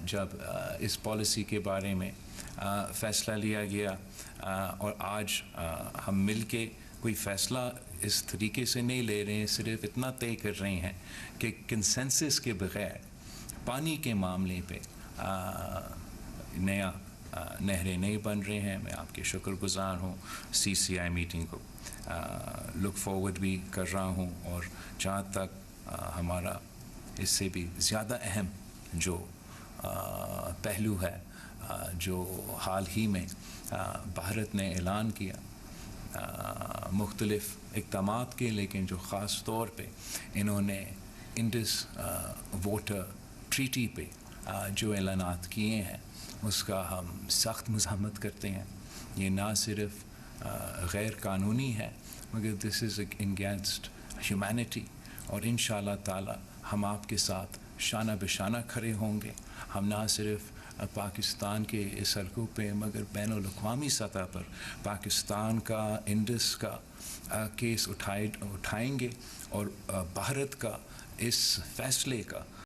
جب اس پالیسی کے بارے میں فیصلہ لیا گیا اور آج ہم مل کے کوئی فیصلہ اس طریقے سے نہیں لے رہے ہیں، صرف اتنا طے کر رہے ہیں کہ کنسنسس کے بغیر پانی کے معاملے پہ نیا نہریں نہیں بن رہے ہیں. میں آپ کے شکر گزار ہوں. سی سی آئی میٹنگ کو لک فارورڈ بھی کر رہا ہوں، اور جہاں تک ہمارا اس سے بھی زیادہ اہم جو پہلو ہے، جو حال ہی میں بھارت نے اعلان کیا مختلف اقدامات کے، لیکن جو خاص طور پہ انہوں نے انڈس واٹر ٹریٹی پہ جو اعلانات کیے ہیں اس کا ہم سخت مذمت کرتے ہیں. یہ نہ صرف غیر قانونی ہے مگر دس از اگینسٹ ہیومینٹی، اور انشاءاللہ تعالی ہم آپ کے ساتھ شانہ بشانہ کھڑے ہوں گے. ہم نہ صرف پاکستان کے اس حلقوں پہ مگر بین الاقوامی سطح پر پاکستان کا انڈس کا کیس اٹھائیں گے، اور بھارت کا اس فیصلے کا